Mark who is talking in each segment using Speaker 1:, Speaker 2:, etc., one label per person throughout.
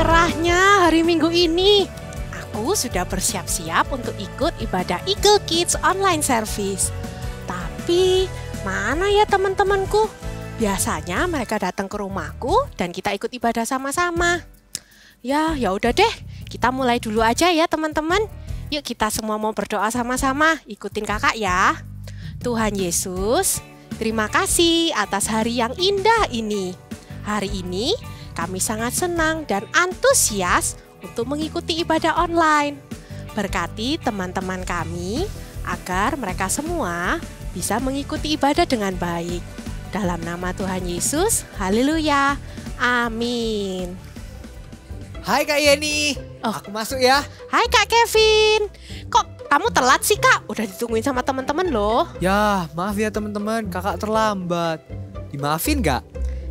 Speaker 1: cerahnya hari Minggu ini. Aku sudah bersiap-siap untuk ikut ibadah Eagle Kids online service. Tapi mana ya teman-temanku? Biasanya mereka datang ke rumahku dan kita ikut ibadah sama-sama. Ya udah deh, kita mulai dulu aja ya teman-teman. Yuk kita semua mau berdoa sama-sama, ikutin kakak ya. Tuhan Yesus, terima kasih atas hari yang indah ini. Hari ini kami sangat senang dan antusias untuk mengikuti ibadah online. Berkati teman-teman kami agar mereka semua bisa mengikuti ibadah dengan baik. Dalam nama Tuhan Yesus, haleluya, amin.
Speaker 2: Hai Kak Yeni, aku masuk ya.
Speaker 1: Hai Kak Kevin, kok kamu telat sih Kak? Udah ditungguin sama teman-teman loh.
Speaker 2: Ya, maaf ya teman-teman, kakak terlambat. Dimaafin gak?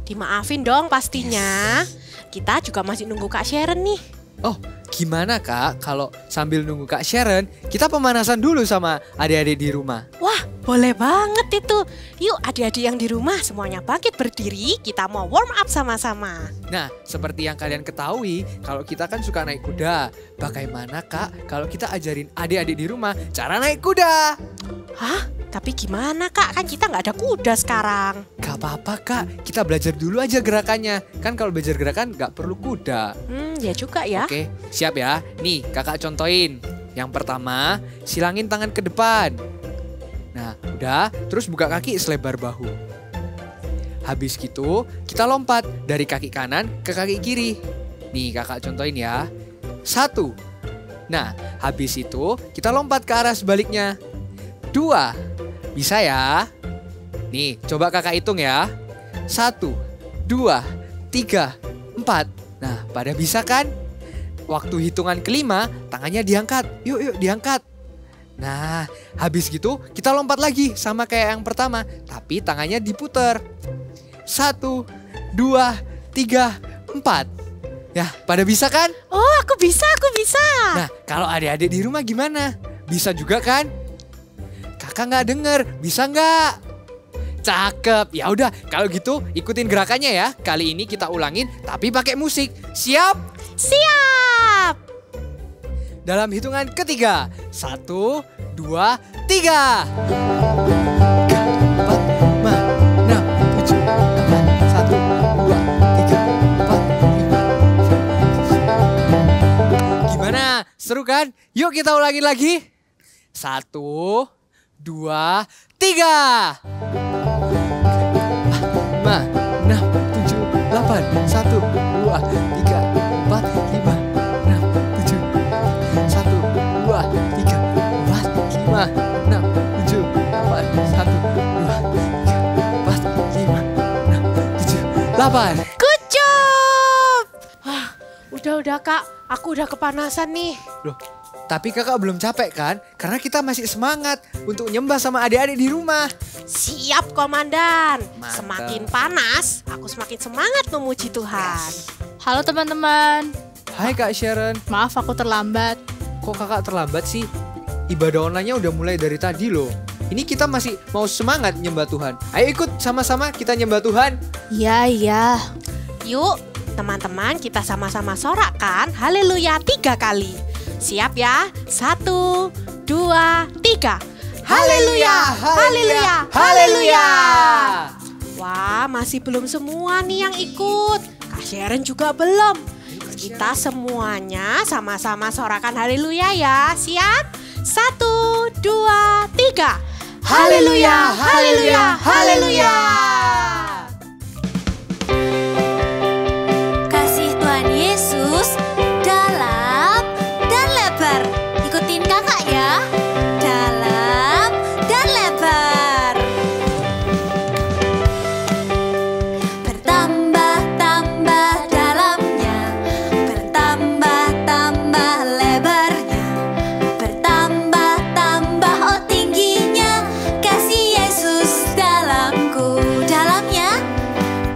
Speaker 1: Dimaafin dong pastinya. Kita juga masih nunggu Kak Sharon nih.
Speaker 2: Oh, gimana Kak kalau sambil nunggu Kak Sharon, kita pemanasan dulu sama adik-adik di rumah?
Speaker 1: Wah, boleh banget itu. Yuk adik-adik yang di rumah semuanya bangkit berdiri, kita mau warm up sama-sama.
Speaker 2: Nah, seperti yang kalian ketahui, kalau kita kan suka naik kuda. Bagaimana Kak kalau kita ajarin adik-adik di rumah cara naik kuda?
Speaker 1: Hah? Tapi gimana Kak? Kan kita nggak ada kuda sekarang.
Speaker 2: Gak apa-apa Kak, kita belajar dulu aja gerakannya. Kan kalau belajar gerakan gak perlu kuda.
Speaker 1: Ya juga ya.
Speaker 2: Oke, siap ya. Nih kakak contohin. Yang pertama, silangin tangan ke depan. Nah, udah, terus buka kaki selebar bahu. Habis gitu, kita lompat dari kaki kanan ke kaki kiri. Nih kakak contohin ya. 1. Nah, habis itu kita lompat ke arah sebaliknya. 2. Bisa ya? Nih, coba kakak hitung ya. 1, 2, 3, 4. Nah, pada bisa kan? Waktu hitungan kelima, tangannya diangkat. Yuk, diangkat. Nah, habis gitu kita lompat lagi sama kayak yang pertama. Tapi tangannya diputer. 1, 2, 3, 4. Ya, pada bisa kan?
Speaker 1: Oh, aku bisa.
Speaker 2: Nah, kalau adik-adik di rumah gimana? Bisa juga kan? Kakak nggak denger, bisa nggak? Cakep, ya udah kalau gitu ikutin gerakannya ya. Kali ini kita ulangin tapi pakai musik. Siap?
Speaker 1: Siap!
Speaker 2: Dalam hitungan ketiga. 1, 2, 3. 4, 5, 6, 7, 8, 9, 10. Gimana? Seru kan? Yuk kita ulangin lagi. 1, 2, 3. 5, 6, 7, 8. 1, 2, 3, 4, 5, 6, 7. 1, 2, 3, 4, 5, 6, 7, 8. 1, 2, 3, 4, 5, 6, 7, 8.
Speaker 1: Good job! Wah, udah Kak, aku udah kepanasan nih.
Speaker 2: Loh, tapi kakak belum capek kan? Karena kita masih semangat untuk nyembah sama adik-adik di rumah.
Speaker 1: Siap Komandan.
Speaker 2: Mantap.
Speaker 1: Semakin panas, aku semakin semangat memuji Tuhan.
Speaker 3: Halo teman-teman,
Speaker 2: Hai Kak Sharon.
Speaker 3: maaf aku terlambat.
Speaker 2: Kok kakak terlambat sih? Ibadah online-nya udah mulai dari tadi loh. Ini kita masih mau semangat nyembah Tuhan. Ayo ikut sama-sama kita nyembah Tuhan.
Speaker 3: Iya.
Speaker 1: Yuk, teman-teman kita sama-sama sorakkan haleluya 3 kali. Siap ya? 1, 2, 3. Haleluya, haleluya, haleluya. Wah, masih belum semua nih yang ikut. Kak Sharon juga belum. Kita semuanya sama-sama sorakan haleluya ya. Siap? 1, 2, 3. Haleluya, haleluya, haleluya.
Speaker 4: Kasih Tuhan Yesus dalam dan lebar. Ikutin kakak ya. Dalam dan lebar. Bertambah-tambah dalamnya. Bertambah-tambah lebarnya. Bertambah-tambah tingginya. Kasih Yesus dalamku. Dalamnya.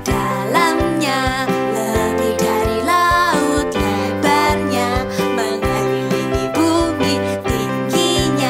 Speaker 4: Dalamnya lebih dari laut, lebarnya mengelilingi bumi, tingginya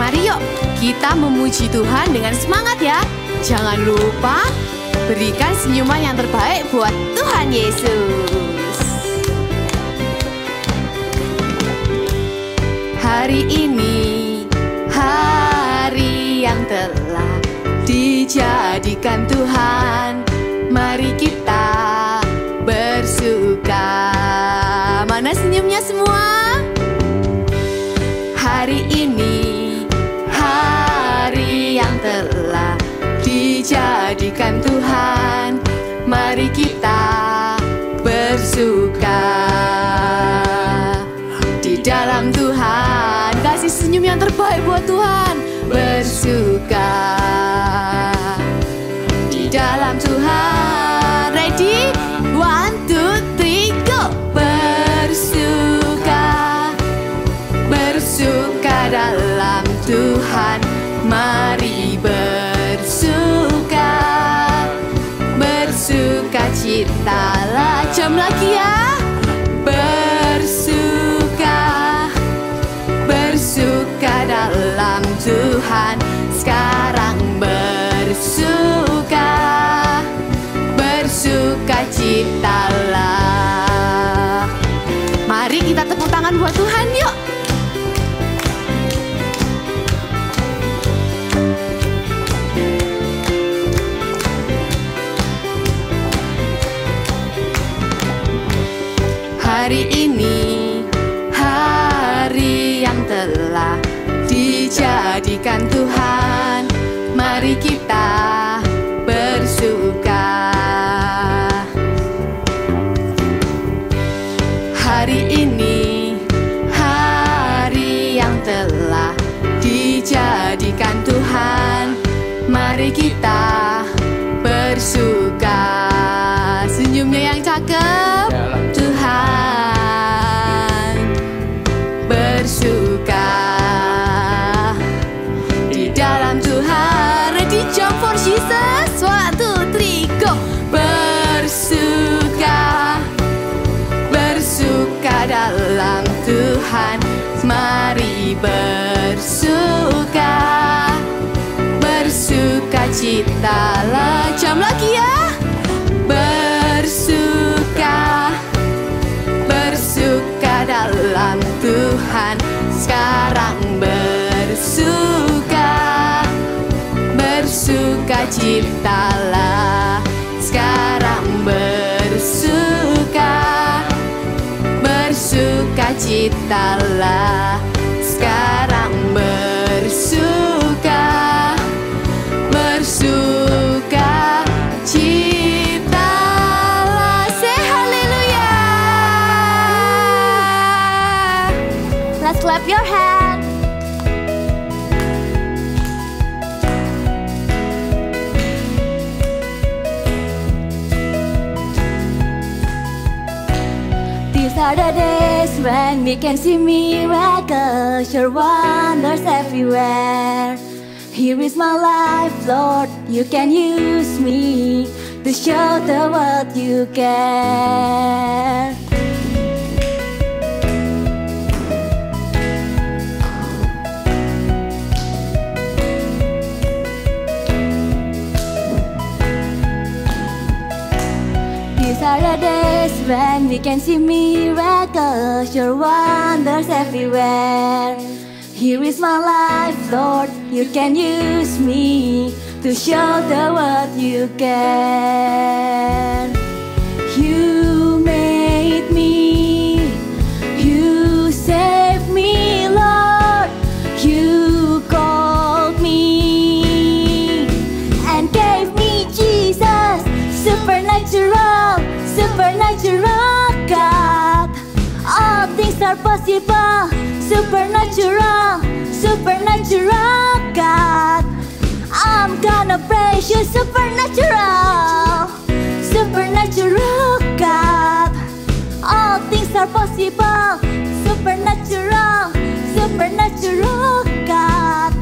Speaker 5: Mari yuk kita memuji Tuhan dengan semangat ya. Jangan lupa berikan senyuman yang terbaik buat Tuhan Yesus. Hari ini hari yang telah dijadikan Tuhan, mari kita bersuka. Mana senyumnya semua? Hari ini hari yang telah dijadikan Tuhan, mari kita bersuka di dalam Tuhan. Kasih senyum yang terbaik buat Tuhan. Bersuka di dalam Tuhan. Ready? 1, 2, 3, go! Bersuka, bersuka dalam Tuhan. Mari bersuka, bersuka citalah. Jam lagi ya. Bersuka, bersuka dalam Tuhan. Sekarang bersuka, bersuka citalah. Mari kita tepuk tangan buat Tuhan yuk. Hari ini hari yang telah dijadikan Tuhan, mari kita bersuka. Hari ini hari yang telah dijadikan Tuhan, mari kita bersuka. Senyumnya yang cakep. Tuhan bersuka di dalam Tuhan. Ready, jump for Jesus. 1, 2, 3, go. Bersuka, bersuka dalam Tuhan. Mari bersuka, bersuka citalah. Jam lagi ya. Bersuka, bersuka dalam Tuhan. Sekarang bersuka, bersuka citalah. Sekarang bersuka, bersuka citalah. Sekarang bersuka, bersuka citalah. Say haleluya.
Speaker 4: Let's clap your hand. These are the days when we can see miracles, your wonders everywhere. Here is my life, Lord, you can use me to show the world you care. These are the days when we can see miracles, your wonders everywhere. Here is my life, Lord, you can use me to show the world you can. You made me, you saved me, Lord. You called me and gave me Jesus. Supernatural, supernatural God. All things are possible. Supernatural, supernatural God. I'm gonna praise you, supernatural, supernatural God. All things are possible. Supernatural, supernatural God.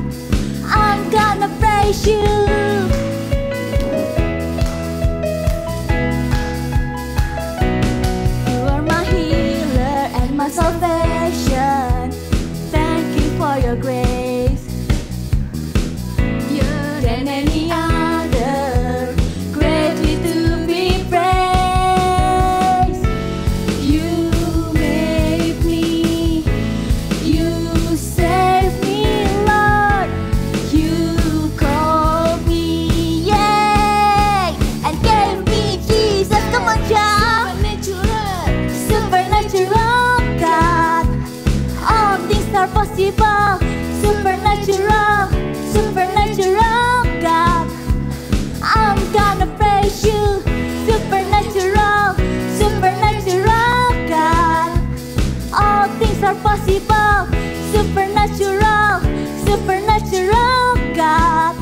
Speaker 4: I'm gonna praise you. You are my healer and my salvation. Thank you for your grace. possible. Supernatural, supernatural God. I'm gonna praise you. Supernatural, supernatural God. All things are possible. Supernatural, supernatural God.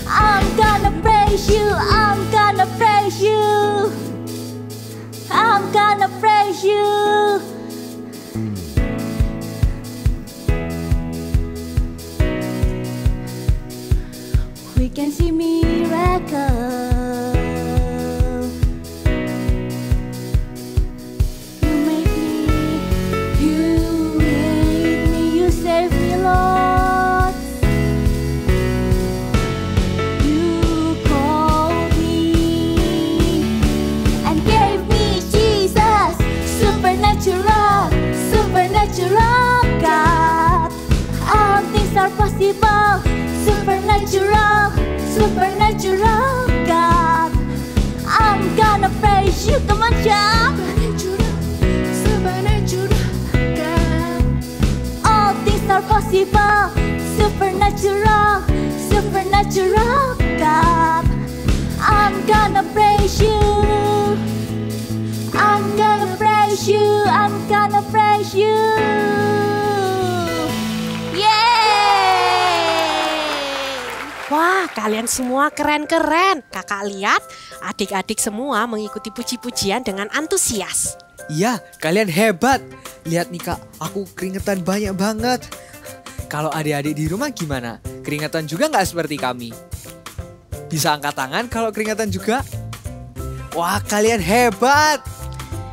Speaker 4: I'm gonna praise you. I'm gonna praise you. I'm gonna praise you. We can see miracles. You made me, you made me, you saved me, Lord. You called me and gave me Jesus. Supernatural, supernatural God. All things are possible. Supernatural, supernatural God. I'm gonna praise you. Come on, jump. Supernatural God. All things are possible. Supernatural, supernatural God. I'm gonna praise you. I'm gonna praise you. I'm gonna praise you.
Speaker 1: Wah, kalian semua keren-keren. Kakak lihat adik-adik semua mengikuti puji-pujian dengan antusias.
Speaker 2: Iya, kalian hebat. Lihat nih Kak, aku keringetan banyak banget. Kalau adik-adik di rumah gimana? Keringetan juga nggak seperti kami? Bisa angkat tangan kalau keringetan juga? Wah, kalian hebat.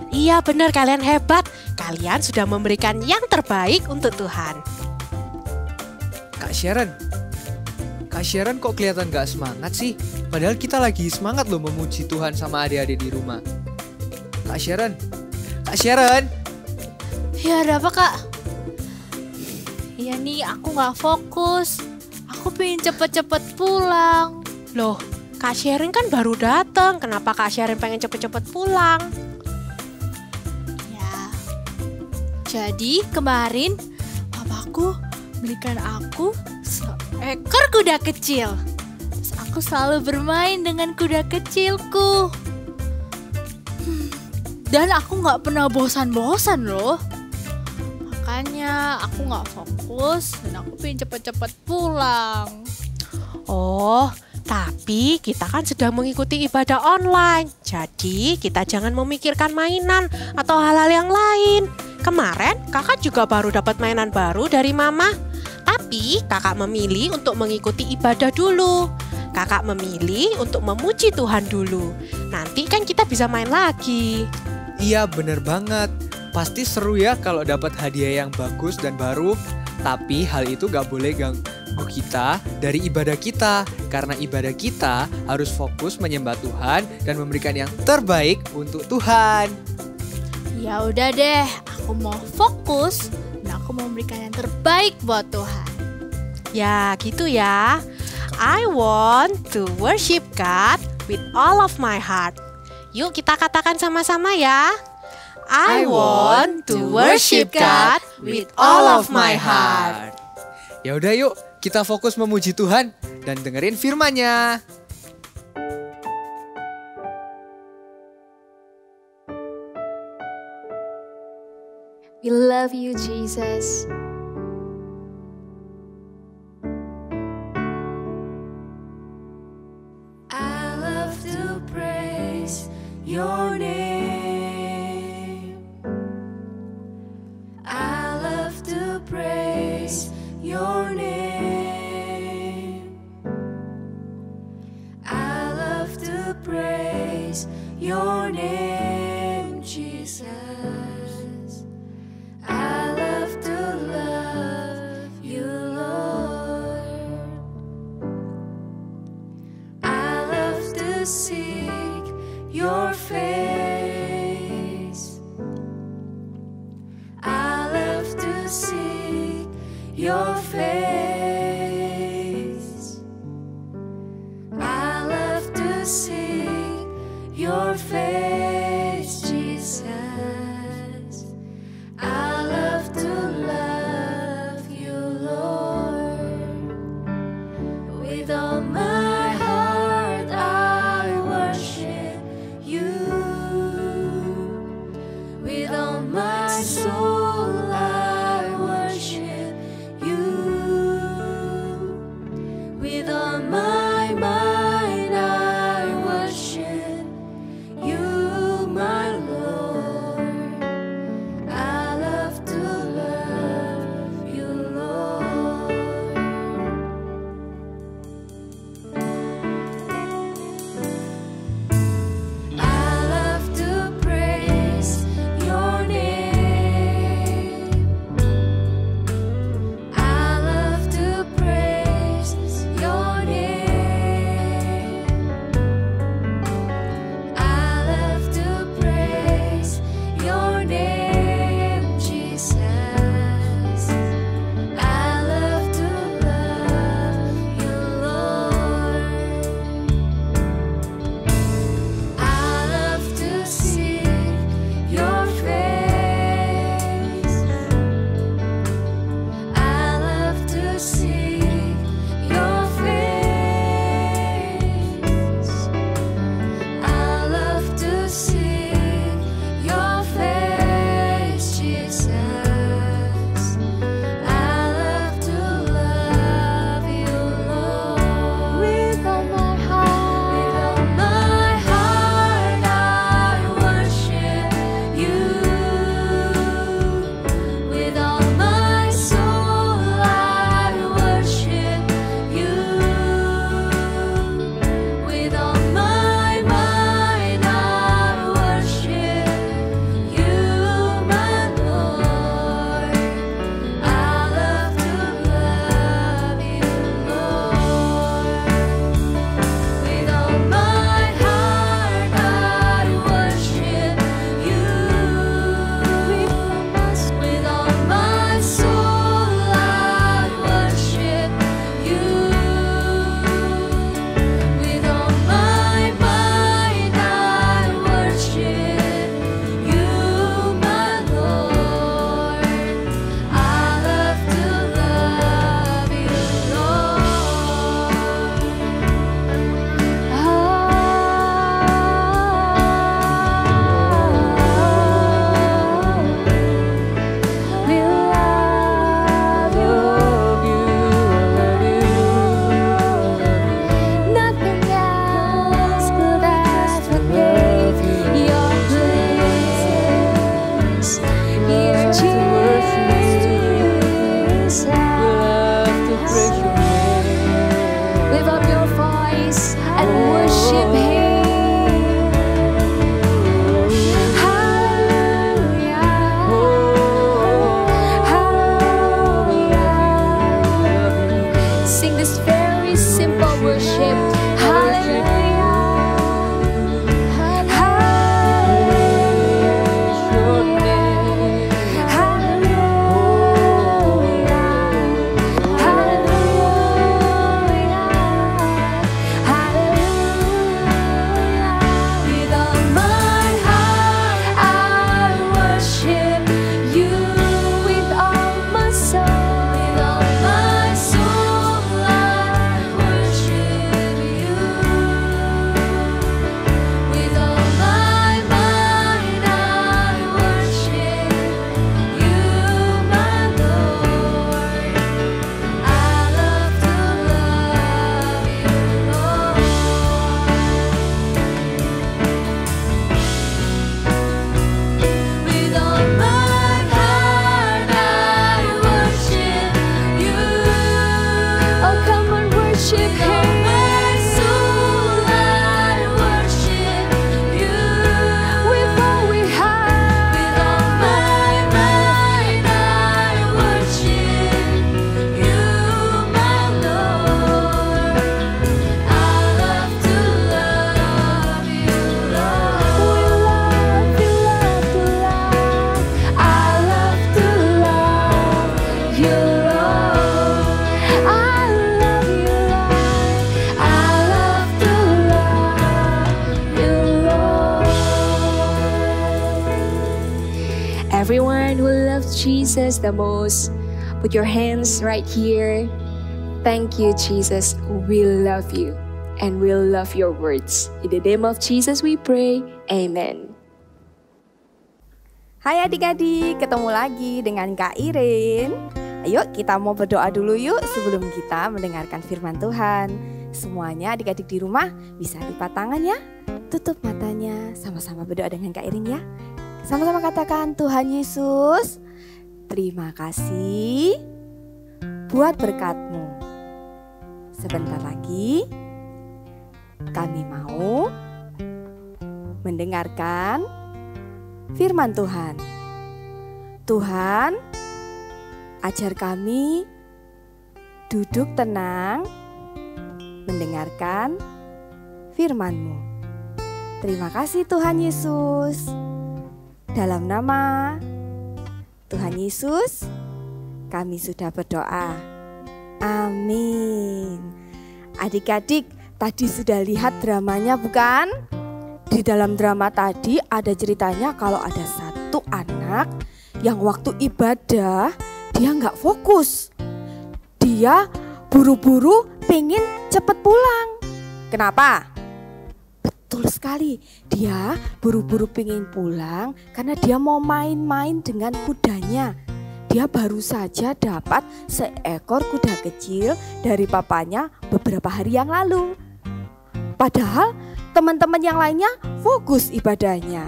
Speaker 1: Iya benar, kalian hebat. Kalian sudah memberikan yang terbaik untuk Tuhan.
Speaker 2: Kak Sharon kok kelihatan gak semangat sih? Padahal kita lagi semangat loh memuji Tuhan sama adik-adik di rumah. Kak Sharon.
Speaker 3: Ya ada apa kak? Ya nih aku gak fokus. Aku pengen cepet-cepet pulang.
Speaker 1: Loh, Kak Sharon kan baru datang. Kenapa Kak Sharon pengen cepet-cepet pulang?
Speaker 3: Ya. Jadi kemarin papaku belikan aku seekor kuda kecil. Terus aku selalu bermain dengan kuda kecilku. Dan aku gak pernah bosan-bosan loh. Makanya aku gak fokus dan aku pengen cepet-cepet pulang.
Speaker 1: Oh, tapi kita kan sedang mengikuti ibadah online. Jadi kita jangan memikirkan mainan atau hal-hal yang lain. Kemarin kakak juga baru dapat mainan baru dari mama. Tapi kakak memilih untuk mengikuti ibadah dulu. Kakak memilih untuk memuji Tuhan dulu. Nanti kan kita bisa main lagi.
Speaker 2: Iya bener banget. Pasti seru ya kalau dapat hadiah yang bagus dan baru. Tapi hal itu gak boleh ganggu kita dari ibadah kita. Karena ibadah kita harus fokus menyembah Tuhan dan memberikan yang terbaik untuk Tuhan.
Speaker 3: Ya udah deh, aku mau fokus dan aku mau memberikan yang terbaik buat Tuhan.
Speaker 1: Ya gitu ya. I want to worship God with all of my heart. Yuk kita katakan sama-sama ya. I want to worship God with all of my heart.
Speaker 2: Ya udah yuk, kita fokus memuji Tuhan dan dengerin firman-Nya.
Speaker 6: We love you, Jesus.
Speaker 4: I love to praise your name. I love to praise your name. I love to praise your name, Jesus. I love to love you, Lord. I love to seek your face. I love to seek your face. I love to seek your face, Jesus. I love to love you,
Speaker 6: Jesus the most. Put your hands right here. Thank you, Jesus. We love you and we love your words. In the name of Jesus we pray. Amen.
Speaker 7: Hai adik-adik, ketemu lagi dengan Kak Irin. Ayo kita mau berdoa dulu yuk sebelum kita mendengarkan firman Tuhan. Semuanya adik-adik di rumah bisa lipat tangan ya. Tutup matanya, sama-sama berdoa dengan Kak Irin ya. Sama-sama katakan, Tuhan Yesus, terima kasih buat berkat-Mu. Sebentar lagi kami mau mendengarkan firman Tuhan. Tuhan, ajar kami duduk tenang mendengarkan firman-Mu. Terima kasih Tuhan Yesus. Dalam nama Tuhan Yesus kami sudah berdoa. Amin. Adik-adik, tadi sudah lihat dramanya bukan? Di dalam drama tadi ada ceritanya kalau ada satu anak yang waktu ibadah dia nggak fokus. Dia buru-buru pengen cepet pulang. Kenapa? Betul sekali, dia buru-buru pengen pulang karena dia mau main-main dengan kudanya. Dia baru saja dapat seekor kuda kecil dari papanya beberapa hari yang lalu. Padahal teman-teman yang lainnya fokus ibadahnya.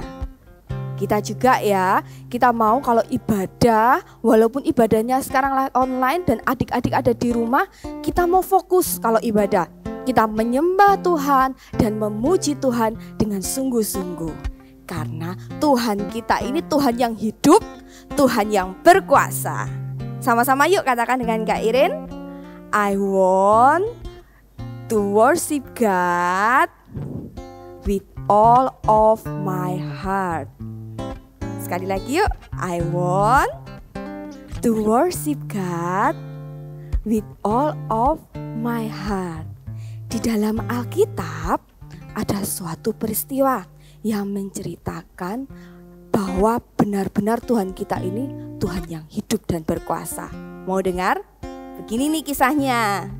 Speaker 7: Kita juga ya, kita mau kalau ibadah, walaupun ibadahnya sekarang online dan adik-adik ada di rumah, kita mau fokus kalau ibadah. Kita menyembah Tuhan dan memuji Tuhan dengan sungguh-sungguh. Karena Tuhan kita ini Tuhan yang hidup, Tuhan yang berkuasa. Sama-sama yuk katakan dengan Kak Irin. I want to worship God with all of my heart. Sekali lagi yuk. I want to worship God with all of my heart. Di dalam Alkitab ada suatu peristiwa yang menceritakan bahwa benar-benar Tuhan kita ini Tuhan yang hidup dan berkuasa. Mau dengar? Begini nih kisahnya.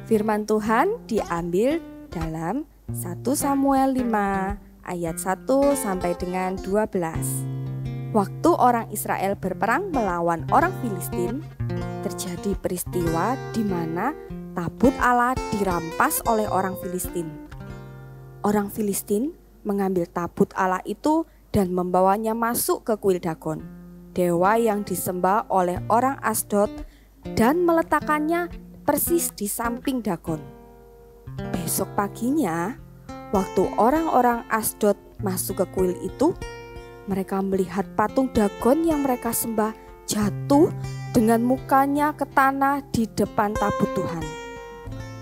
Speaker 7: Firman Tuhan diambil dalam 1 Samuel 5 ayat 1 sampai dengan 12. Waktu orang Israel berperang melawan orang Filistin, terjadi peristiwa di mana tabut Allah dirampas oleh orang Filistin. Orang Filistin mengambil tabut Allah itu dan membawanya masuk ke kuil Dagon, dewa yang disembah oleh orang Asdod, dan meletakkannya persis di samping Dagon. Besok paginya, waktu orang-orang Asdod masuk ke kuil itu, mereka melihat patung Dagon yang mereka sembah jatuh dengan mukanya ke tanah di depan tabut Tuhan.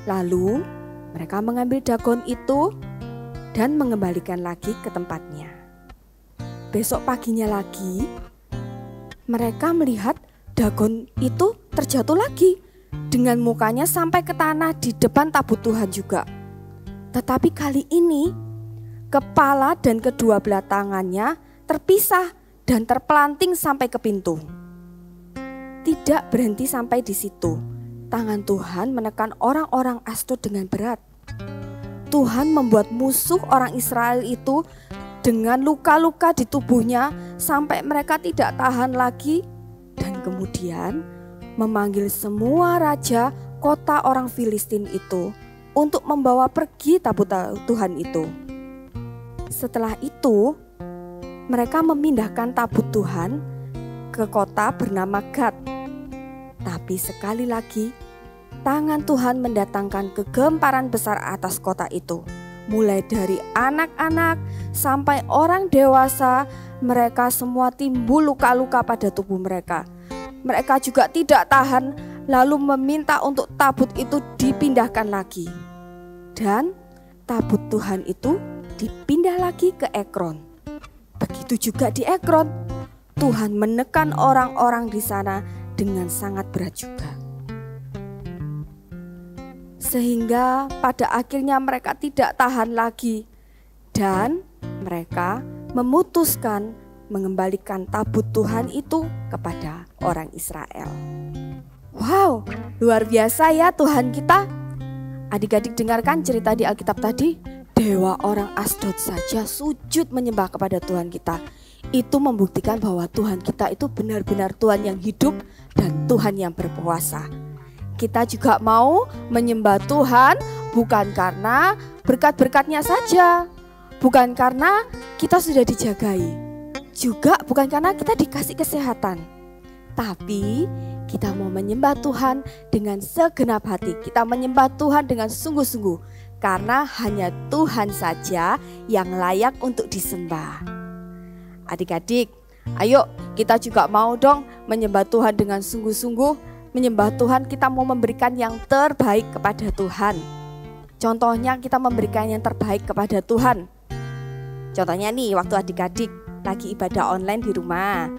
Speaker 7: Lalu mereka mengambil Dagon itu dan mengembalikan lagi ke tempatnya. Besok paginya lagi, mereka melihat Dagon itu terjatuh lagi dengan mukanya sampai ke tanah di depan tabut Tuhan juga. Tetapi kali ini kepala dan kedua belah tangannya terpisah dan terpelanting sampai ke pintu. Tidak berhenti sampai di situ. Tangan Tuhan menekan orang-orang Asdod dengan berat. Tuhan membuat musuh orang Israel itu dengan luka-luka di tubuhnya sampai mereka tidak tahan lagi, dan kemudian memanggil semua raja kota orang Filistin itu untuk membawa pergi tabut Tuhan itu. Setelah itu, mereka memindahkan tabut Tuhan ke kota bernama Gad. Tapi sekali lagi, tangan Tuhan mendatangkan kegemparan besar atas kota itu. Mulai dari anak-anak sampai orang dewasa, mereka semua timbul luka-luka pada tubuh mereka. Mereka juga tidak tahan, lalu meminta untuk tabut itu dipindahkan lagi. Dan tabut Tuhan itu dipindah lagi ke Ekron. Begitu juga di Ekron, Tuhan menekan orang-orang di sana dengan sangat berat juga. Sehingga pada akhirnya mereka tidak tahan lagi dan mereka memutuskan mengembalikan tabut Tuhan itu kepada orang Israel. Wow, luar biasa ya Tuhan kita. Adik-adik dengarkan cerita di Alkitab tadi. Dewa orang Asdod saja sujud menyembah kepada Tuhan kita. Itu membuktikan bahwa Tuhan kita itu benar-benar Tuhan yang hidup dan Tuhan yang berkuasa. Kita juga mau menyembah Tuhan bukan karena berkat-berkatnya saja, bukan karena kita sudah dijagai, juga bukan karena kita dikasih kesehatan, tapi kita mau menyembah Tuhan dengan segenap hati. Kita menyembah Tuhan dengan sungguh-sungguh karena hanya Tuhan saja yang layak untuk disembah. Adik-adik, ayo kita juga mau dong menyembah Tuhan dengan sungguh-sungguh. Menyembah Tuhan, kita mau memberikan yang terbaik kepada Tuhan. Contohnya kita memberikan yang terbaik kepada Tuhan. Contohnya nih, waktu adik-adik lagi ibadah online di rumah.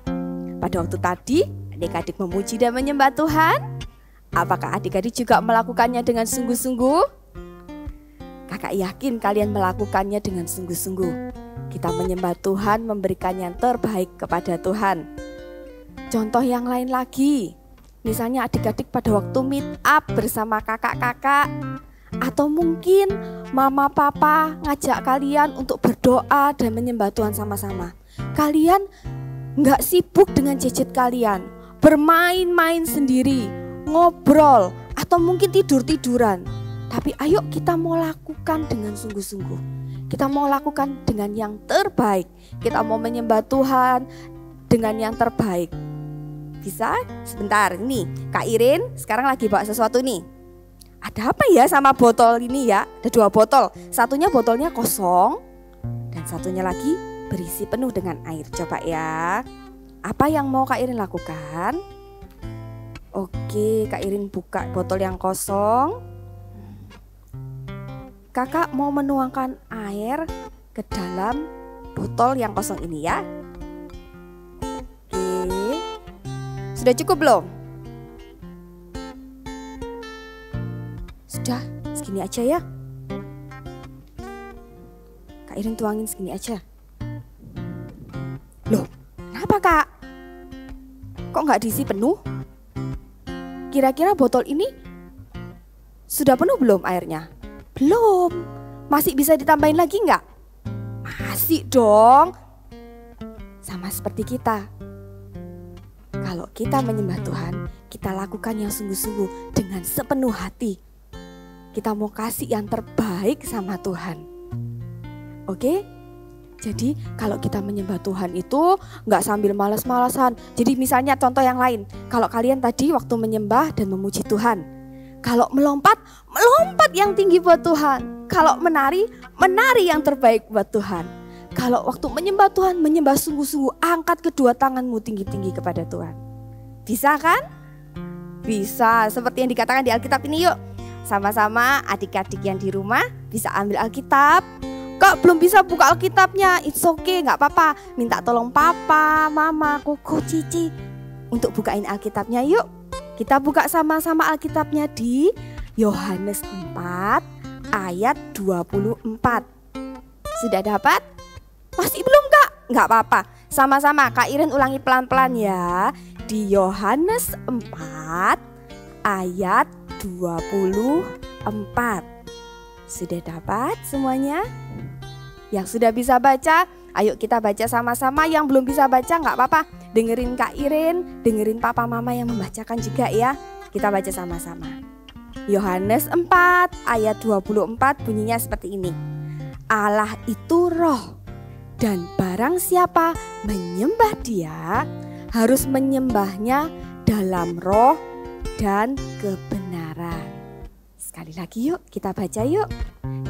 Speaker 7: Pada waktu tadi adik-adik memuji dan menyembah Tuhan. Apakah adik-adik juga melakukannya dengan sungguh-sungguh? Kakak yakin kalian melakukannya dengan sungguh-sungguh. Kita menyembah Tuhan, memberikan yang terbaik kepada Tuhan. Contoh yang lain lagi, misalnya adik-adik pada waktu meet up bersama kakak-kakak, atau mungkin mama papa ngajak kalian untuk berdoa dan menyembah Tuhan sama-sama. Kalian nggak sibuk dengan gadget kalian, bermain-main sendiri, ngobrol, atau mungkin tidur-tiduran. Tapi ayo kita mau lakukan dengan sungguh-sungguh. Kita mau lakukan dengan yang terbaik. Kita mau menyembah Tuhan dengan yang terbaik. Bisa? Sebentar, nih Kak Irin sekarang lagi bawa sesuatu nih. Ada apa ya sama botol ini ya? Ada 2 botol. Satunya botolnya kosong dan satunya lagi berisi penuh dengan air. Coba ya. Apa yang mau Kak Irin lakukan? Oke, Kak Irin buka botol yang kosong. Kakak mau menuangkan air ke dalam botol yang kosong ini ya. Oke. Sudah cukup belum? Sudah, segini aja ya. Kak Irin tuangin segini aja. Loh, kenapa Kak? Kok nggak diisi penuh? Kira-kira botol ini sudah penuh belum airnya? Belum. Masih bisa ditambahin lagi nggak? Masih dong. Sama seperti kita. Kalau kita menyembah Tuhan, kita lakukan yang sungguh-sungguh dengan sepenuh hati. Kita mau kasih yang terbaik sama Tuhan. Oke? Jadi kalau kita menyembah Tuhan itu nggak sambil malas-malasan. Jadi misalnya contoh yang lain. Kalau kalian tadi waktu menyembah dan memuji Tuhan, kalau melompat yang tinggi buat Tuhan. Kalau menari yang terbaik buat Tuhan. Kalau waktu menyembah Tuhan, menyembah sungguh-sungguh, angkat kedua tanganmu tinggi-tinggi kepada Tuhan. Bisa kan? Bisa, seperti yang dikatakan di Alkitab ini yuk. Sama-sama adik-adik yang di rumah bisa ambil Alkitab. Kak belum bisa buka Alkitabnya, it's okay, gak apa-apa. Minta tolong papa, mama, koko, cici untuk bukain Alkitabnya yuk. Kita buka sama-sama Alkitabnya di Yohanes 4 ayat 24. Sudah dapat? Masih belum Kak? Nggak apa-apa. Sama-sama Kak Irin ulangi pelan-pelan ya. Di Yohanes 4 ayat 24. Sudah dapat semuanya? Yang sudah bisa baca, ayo kita baca sama-sama. Yang belum bisa baca nggak apa-apa. Dengerin Kak Irin, dengerin papa mama yang membacakan juga ya. Kita baca sama-sama. Yohanes 4 ayat 24 bunyinya seperti ini. Allah itu roh, dan barang siapa menyembah Dia harus menyembahnya dalam roh dan kebenaran. Sekali lagi yuk kita baca yuk.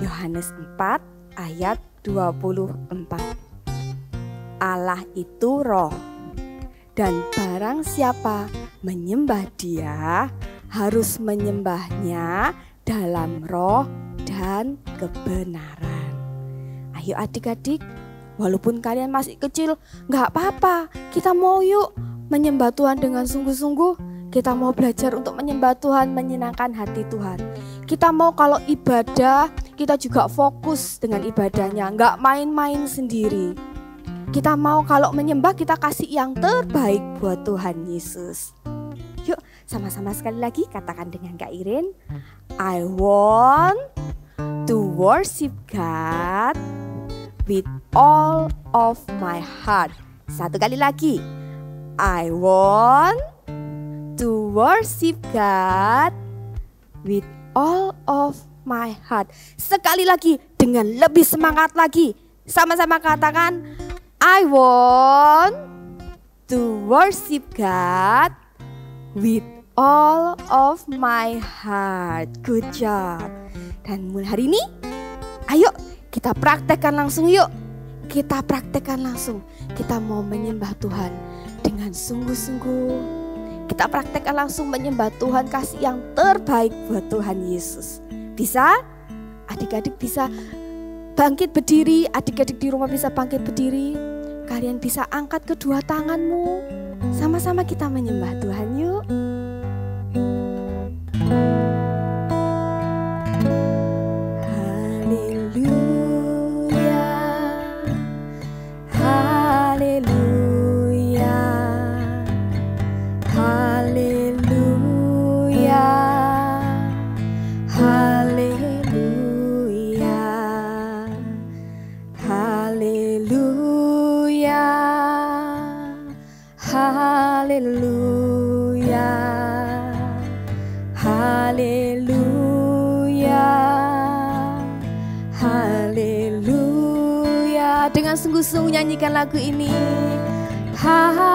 Speaker 7: Yohanes 4 ayat 24. Allah itu roh, dan barang siapa menyembah Dia harus menyembahnya dalam roh dan kebenaran. Ayo adik-adik, walaupun kalian masih kecil, gak apa-apa. Kita mau yuk menyembah Tuhan dengan sungguh-sungguh. Kita mau belajar untuk menyembah Tuhan, menyenangkan hati Tuhan. Kita mau kalau ibadah, kita juga fokus dengan ibadahnya, gak main-main sendiri. Kita mau kalau menyembah kita kasih yang terbaik buat Tuhan Yesus. Yuk sama-sama sekali lagi katakan dengan Kak Irin. I want to worship God with all of my heart. Satu kali lagi. I want to worship God with all of my heart. Sekali lagi dengan lebih semangat lagi. Sama-sama katakan, I want to worship God with all of my heart. Good job. Dan mulai hari ini, ayo kita praktekkan langsung yuk. Kita praktekkan langsung. Kita mau menyembah Tuhan dengan sungguh-sungguh. Kita praktekkan langsung menyembah Tuhan, kasih yang terbaik buat Tuhan Yesus. Bisa? Adik-adik bisa bangkit berdiri, adik-adik di rumah bisa bangkit berdiri. Kalian bisa angkat kedua tanganmu. Sama-sama kita menyembah Tuhan yuk. Haleluya, haleluya, haleluya, haleluya, haleluya, haleluya, haleluya, haleluya. Dengan sungguh-sungguh nyanyikan lagu ini. Haleluya.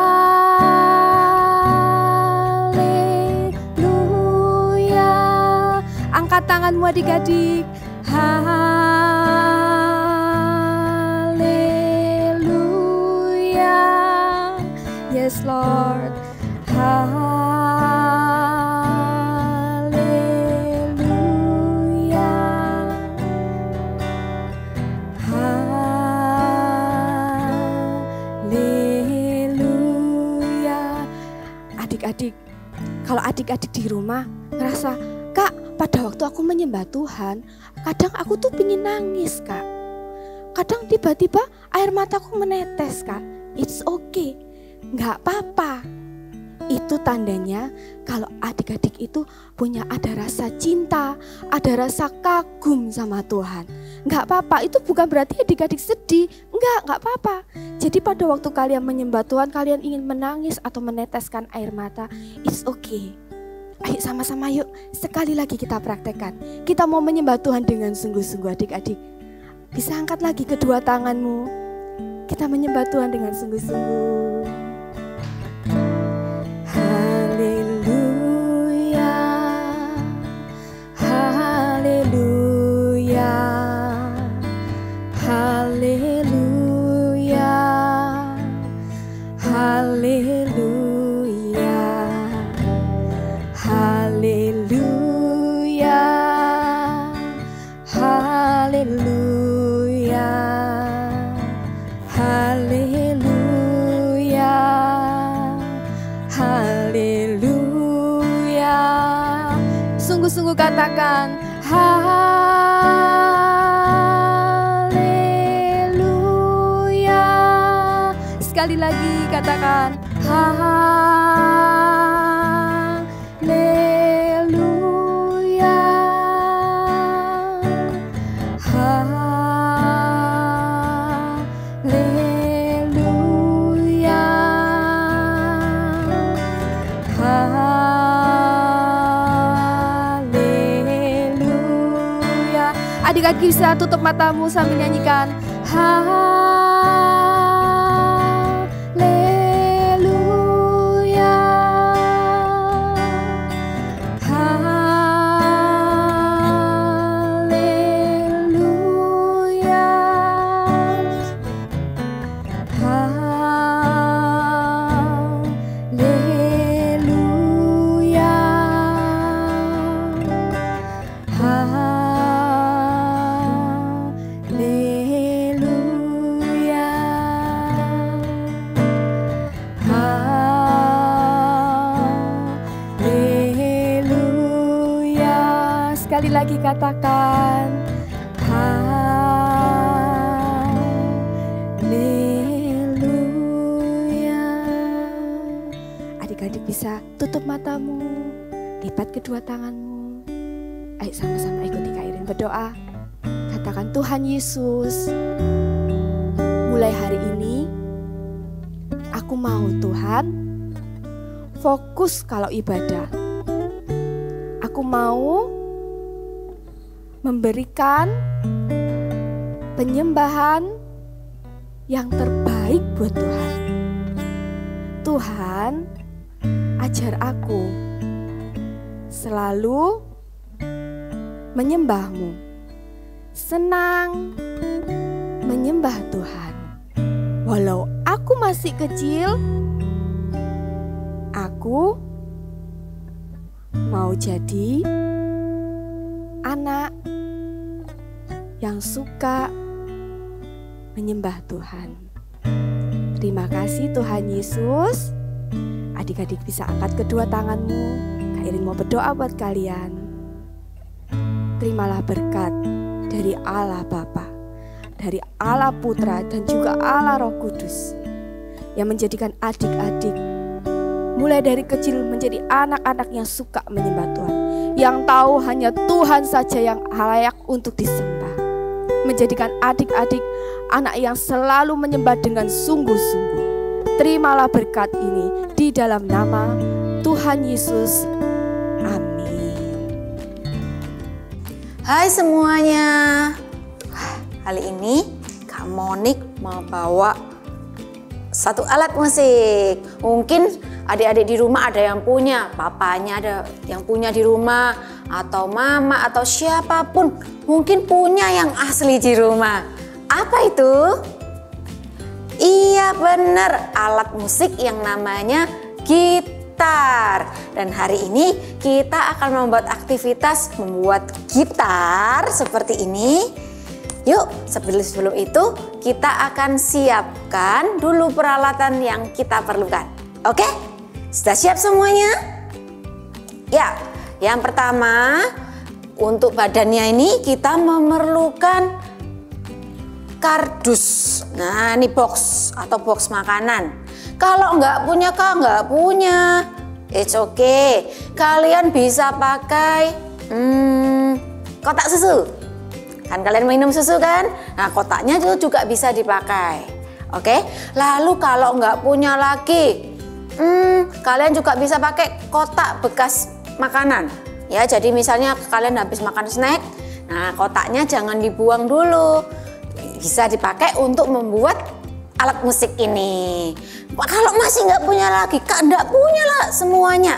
Speaker 7: Angkat tanganmu adik-adik. Haleluya. Yes Lord. Haleluya. Haleluya. Adik-adik, kalau adik-adik di rumah ngerasa, Kak, pada waktu aku menyembah Tuhan, kadang aku tuh pingin nangis, Kak. Kadang tiba-tiba air mataku menetes, Kak. It's okay, nggak apa-apa. Itu tandanya kalau adik-adik itu punya ada rasa cinta, ada rasa kagum sama Tuhan. Nggak apa-apa, itu bukan berarti adik-adik sedih. Nggak apa-apa. Jadi pada waktu kalian menyembah Tuhan, kalian ingin menangis atau meneteskan air mata, it's okay. Ayo sama-sama yuk, sekali lagi kita praktekkan. Kita mau menyembah Tuhan dengan sungguh-sungguh adik-adik. Bisa angkat lagi kedua tanganmu. Kita menyembah Tuhan dengan sungguh-sungguh. Haleluya, haleluya, haleluya, haleluya, haleluya, haleluya, haleluya, haleluya. Sungguh-sungguh katakan haleluya. Sekali lagi katakan haleluya, haleluya, haleluya. Adik-adik bisa tutup matamu sambil nyanyikan haleluya, haleluya, haleluya, haleluya, haleluya. Sekali lagi katakan haleluya. tutup matamu, lipat kedua tanganmu. Ayo sama-sama ikuti Kak Irin berdoa. Katakan, Tuhan Yesus, mulai hari ini aku mau Tuhan fokus kalau ibadah. Aku mau memberikan penyembahan yang terbaik buat Tuhan. Tuhan, ajar aku selalu menyembah-Mu, senang menyembah Tuhan. Walau aku masih kecil, aku mau jadi anak yang suka menyembah Tuhan. Terima kasih Tuhan Yesus. Adik-adik bisa angkat kedua tanganmu. Kak Irin mau berdoa buat kalian. Terimalah berkat dari Allah Bapa, dari Allah Putra, dan juga Allah Roh Kudus, yang menjadikan adik-adik mulai dari kecil menjadi anak-anak yang suka menyembah Tuhan, yang tahu hanya Tuhan saja yang layak untuk disembah. Menjadikan adik-adik anak yang selalu menyembah dengan sungguh-sungguh. Terimalah berkat ini di dalam nama Tuhan Yesus. Amin.
Speaker 8: Hai semuanya. Kali ini Kak Monik mau bawa satu alat musik. Mungkin adik-adik di rumah ada yang punya, papanya ada yang punya di rumah, atau mama atau siapapun mungkin punya yang asli di rumah. Apa itu? Iya benar, alat musik yang namanya gitar. Dan hari ini kita akan membuat aktivitas membuat gitar seperti ini. Yuk, sebelum itu kita akan siapkan dulu peralatan yang kita perlukan. Oke? Sudah siap semuanya? Ya, yang pertama untuk badannya ini kita memerlukan kardus. Nah, ini box atau box makanan. Kalau nggak punya, nggak punya, it's okay. Kalian bisa pakai kotak susu. Kan kalian minum susu kan? Nah, kotaknya itu juga bisa dipakai. Oke. Lalu kalau nggak punya lagi, kalian juga bisa pakai kotak bekas makanan. Ya, jadi misalnya kalian habis makan snack, nah kotaknya jangan dibuang dulu. Bisa dipakai untuk membuat alat musik ini. Kalau masih nggak punya lagi, nggak punya lah semuanya,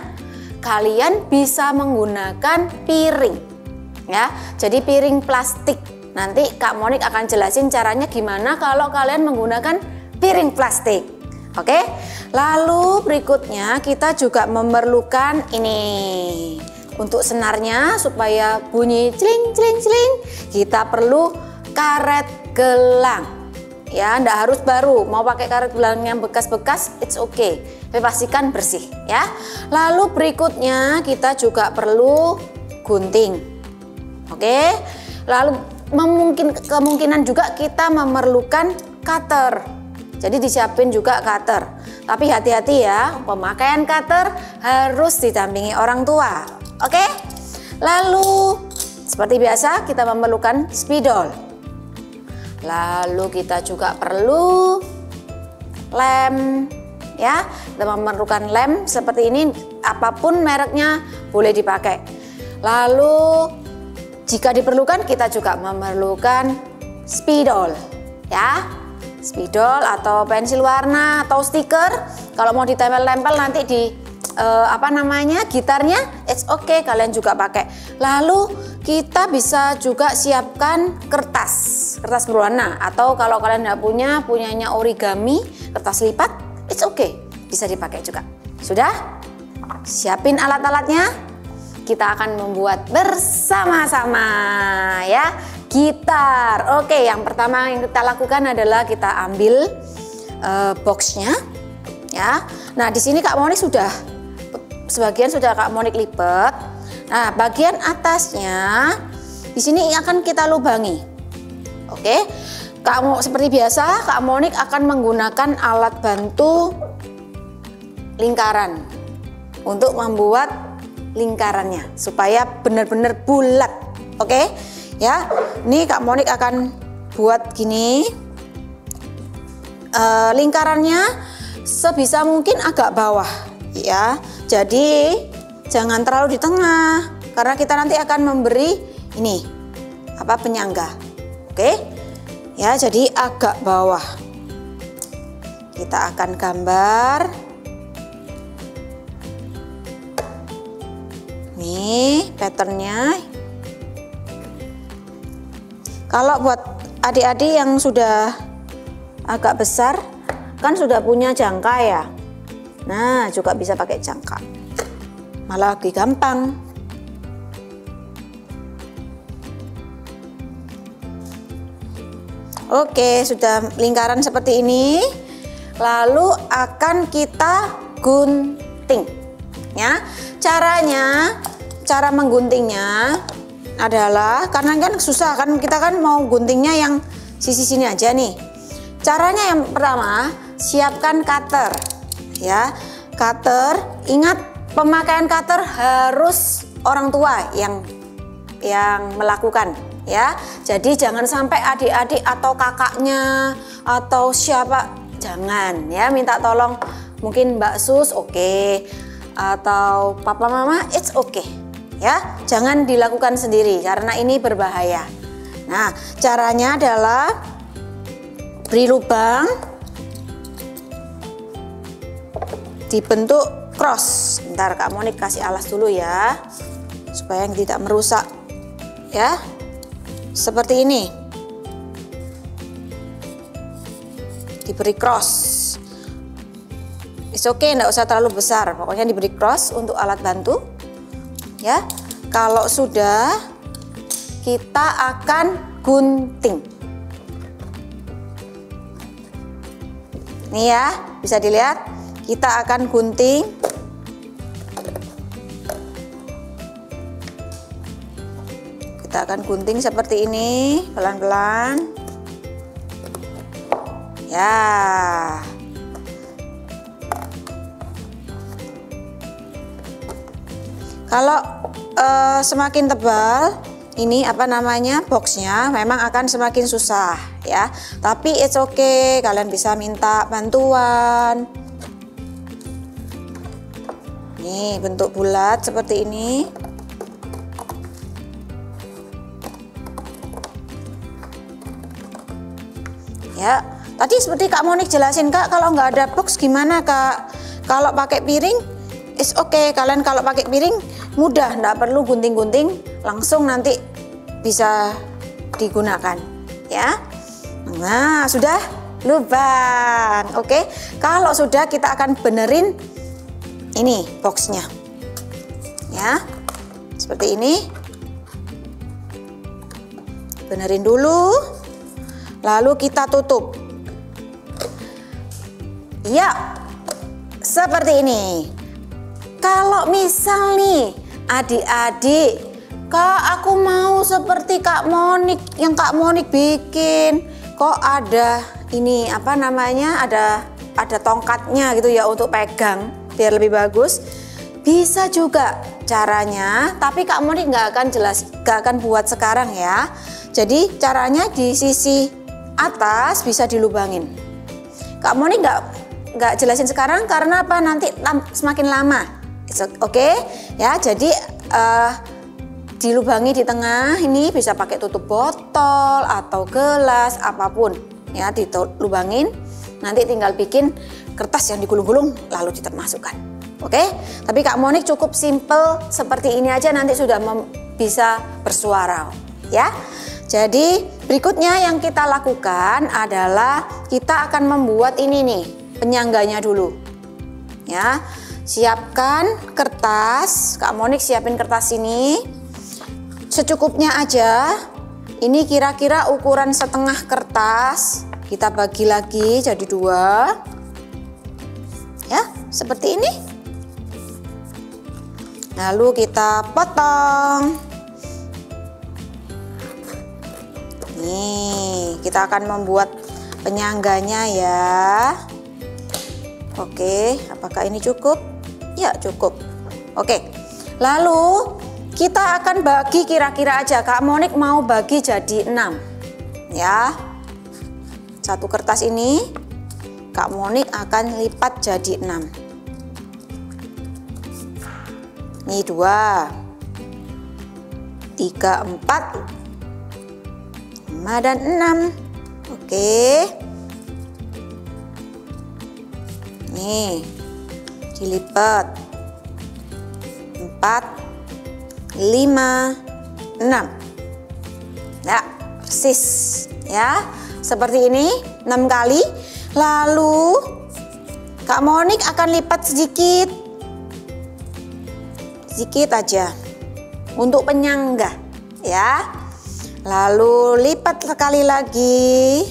Speaker 8: kalian bisa menggunakan piring. Ya, jadi piring plastik. Nanti Kak Monik akan jelasin caranya gimana kalau kalian menggunakan piring plastik. Oke? Lalu berikutnya kita juga memerlukan ini. Untuk senarnya supaya bunyi celing celing celing, kita perlu karet gelang. Ya, ndak harus baru. Mau pakai karet gelang yang bekas-bekas, it's okay. Tapi pastikan bersih ya. Lalu berikutnya kita juga perlu gunting. Oke. Lalu kemungkinan juga kita memerlukan cutter. Jadi disiapin juga cutter. Tapi hati-hati ya, pemakaian cutter harus didampingi orang tua. Oke? Lalu seperti biasa kita memerlukan spidol. Lalu kita juga perlu lem. Ya, kita memerlukan lem seperti ini, apapun mereknya boleh dipakai. Lalu jika diperlukan kita juga memerlukan spidol. Ya. Spidol atau pensil warna atau stiker. Kalau mau ditempel-tempel nanti di gitarnya, it's okay, kalian juga pakai. Lalu kita bisa juga siapkan kertas berwarna, atau kalau kalian nggak punyanya origami, kertas lipat, it's okay, bisa dipakai juga. Sudah? Siapin alat-alatnya. Kita akan membuat bersama-sama ya. Gitar. Oke, yang pertama yang kita lakukan adalah kita ambil boxnya, ya. Nah, di sini Kak Monik sebagian sudah Kak Monik lipat. Nah, bagian atasnya di sini akan kita lubangi. Oke, seperti biasa Kak Monik akan menggunakan alat bantu lingkaran. untuk membuat lingkarannya supaya benar-benar bulat. Oke? Ya. Ini Kak Monik akan buat gini. Lingkarannya sebisa mungkin agak bawah ya. Jadi jangan terlalu di tengah karena kita nanti akan memberi ini penyangga. Oke? Ya, jadi agak bawah. Kita akan gambar. Nih, patternnya. Kalau buat adik-adik yang sudah agak besar, kan sudah punya jangka ya. Nah, juga bisa pakai jangka. Malah lebih gampang. Oke, sudah lingkaran seperti ini. Lalu akan kita gunting. Ya, cara mengguntingnya adalah karena kan susah kan, kita kan mau guntingnya yang sisi sini aja nih. Caranya yang pertama, siapkan cutter. Ya, cutter. Ingat, pemakaian cutter harus orang tua yang melakukan. Ya, jadi jangan sampai adik-adik atau kakaknya atau siapa, jangan ya, minta tolong mungkin Mbak Sus, oke, atau papa mama, it's okay ya, jangan dilakukan sendiri karena ini berbahaya. Nah, caranya adalah beri lubang, dibentuk cross. Bentar, Kak Monik kasih alas dulu ya supaya tidak merusak ya. Seperti ini, diberi cross. It's okay, enggak usah terlalu besar, pokoknya diberi cross untuk alat bantu. Ya, kalau sudah, kita akan gunting. Nih ya, bisa dilihat, kita akan gunting. Kita akan gunting seperti ini, pelan-pelan. Ya. Kalau semakin tebal, ini boxnya memang akan semakin susah ya. Tapi it's okay, kalian bisa minta bantuan. Nih, bentuk bulat seperti ini. Ya, tadi seperti Kak Monik jelasin, Kak, kalau nggak ada box gimana, Kak? Kalau pakai piring, it's okay. Kalian kalau pakai piring mudah, nggak perlu gunting-gunting, langsung nanti bisa digunakan, ya. Nah, sudah lubang, oke. Kalau sudah, kita akan benerin ini boxnya, ya, seperti ini. Benerin dulu. Lalu kita tutup. Ya, seperti ini. Kalau misal nih adik-adik, Kak, aku mau seperti Kak Monik, yang Kak Monik bikin. Kok ada ini ada tongkatnya gitu ya untuk pegang biar lebih bagus. Bisa juga caranya, tapi Kak Monik nggak akan buat sekarang ya. Jadi caranya di sisi atas bisa dilubangin. Kak Monik nggak jelasin sekarang karena apa, nanti semakin lama. Oke ya, jadi dilubangi di tengah. Ini bisa pakai tutup botol atau gelas apapun ya, dilubangin. Nanti tinggal bikin kertas yang digulung-gulung lalu dimasukkan. Oke, tapi Kak Monik cukup simple seperti ini aja, nanti sudah bisa bersuara ya. Jadi berikutnya yang kita lakukan adalah kita akan membuat ini nih, penyangganya dulu. Ya, siapkan kertas. Kak Monik siapin kertas ini secukupnya aja. Ini kira-kira ukuran setengah kertas. Kita bagi lagi jadi 2. Ya, seperti ini. Lalu kita potong. Nih, kita akan membuat penyangganya ya. Oke, apakah ini cukup? Ya, cukup. Oke. Lalu kita akan bagi kira-kira aja. Kak Monik mau bagi jadi 6. Ya. Satu kertas ini Kak Monik akan lipat jadi 6. Ini 2, 3, 4, 5 dan 6. Oke. Nih, dilipat 4, 5, 6. Ya, persis ya. Seperti ini 6 kali. Lalu Kak Monik akan lipat sedikit. Sedikit aja untuk penyangga ya. Lalu lipat sekali lagi.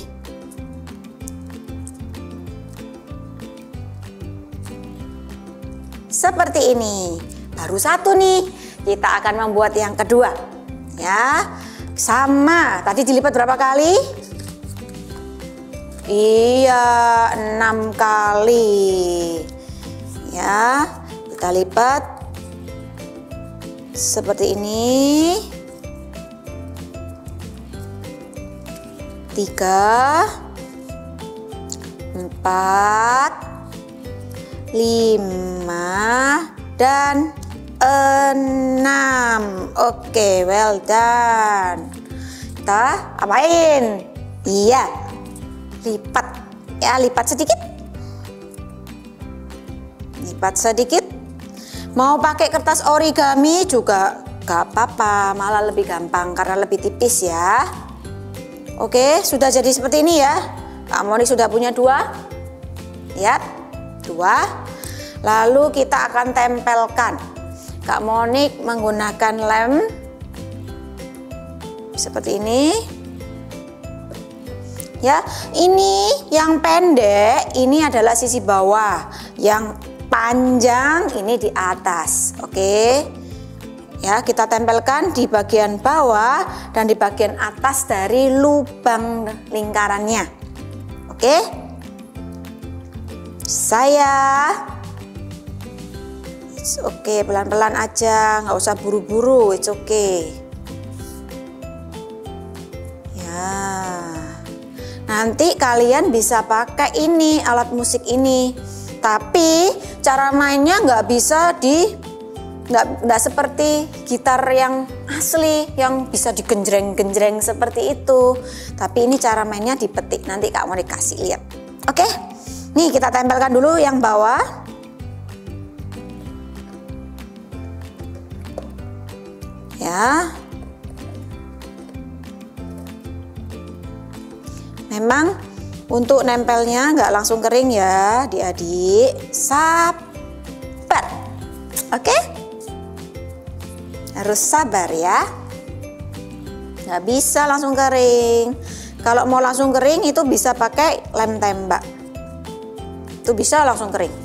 Speaker 8: Seperti ini. Baru satu nih. Kita akan membuat yang kedua. Ya. Sama. Tadi dilipat berapa kali? Iya, 6 kali. Ya. Kita lipat seperti ini. 3, 4, 5 dan 6. Oke, well done. Kita apain? Iya, lipat ya, lipat sedikit. Lipat sedikit. Mau pakai kertas origami juga gak apa-apa, malah lebih gampang karena lebih tipis ya. Oke, sudah jadi seperti ini ya. Kak Monik sudah punya 2. Lihat, 2. Lalu kita akan tempelkan. Kak Monik menggunakan lem seperti ini. Ya, ini yang pendek ini adalah sisi bawah, yang panjang ini di atas. Oke. Ya, kita tempelkan di bagian bawah dan di bagian atas dari lubang lingkarannya. Oke. It's okay, pelan-pelan aja, nggak usah buru-buru. It's okay. Ya. Nanti kalian bisa pakai ini, alat musik ini. Tapi cara mainnya nggak bisa nggak seperti gitar yang asli yang bisa digenjreng-genjreng seperti itu. Tapi ini cara mainnya dipetik. Nanti Kak Monik kasih lihat. Oke. Nih kita tempelkan dulu yang bawah. Ya. Memang untuk nempelnya nggak langsung kering ya, adik-adik. Sabar. Oke? Harus sabar ya. Nggak bisa langsung kering. Kalau mau langsung kering itu bisa pakai lem tembak. Itu bisa langsung kering.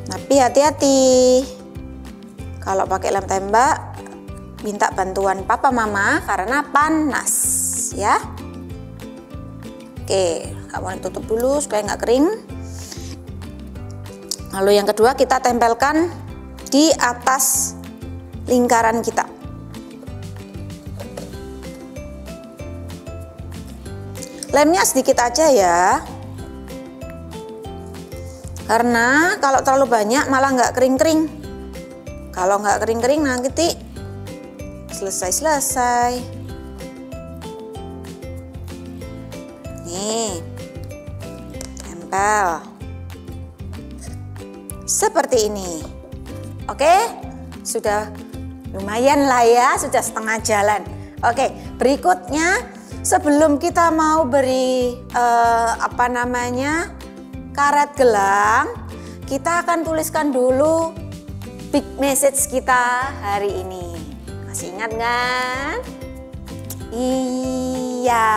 Speaker 8: Tapi hati-hati. Kalau pakai lem tembak, minta bantuan papa mama karena panas ya. Oke, Kak Monik tutup dulu supaya nggak kering. Lalu yang kedua kita tempelkan di atas lingkaran kita. Lemnya sedikit aja ya. Karena kalau terlalu banyak malah nggak kering-kering. Kalau nggak kering-kering nanti selesai. Nih, tempel seperti ini. Oke, sudah lumayan lah ya, sudah setengah jalan. Oke, berikutnya sebelum kita mau beri karet gelang, kita akan tuliskan dulu big message kita hari ini. Masih ingat kan? Iya.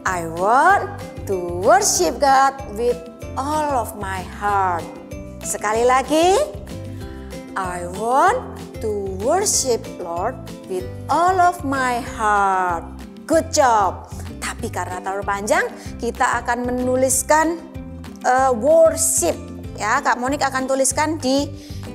Speaker 8: I want to worship God with all of my heart. Sekali lagi. I want to worship Lord with all of my heart. Good job. Tapi karena terlalu panjang, kita akan menuliskan worship. Ya, Kak Monik akan tuliskan di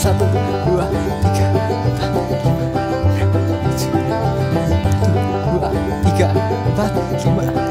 Speaker 2: 1, 2, 3, 4, 5, 6, 7, 1, 2, 3, 4, 5,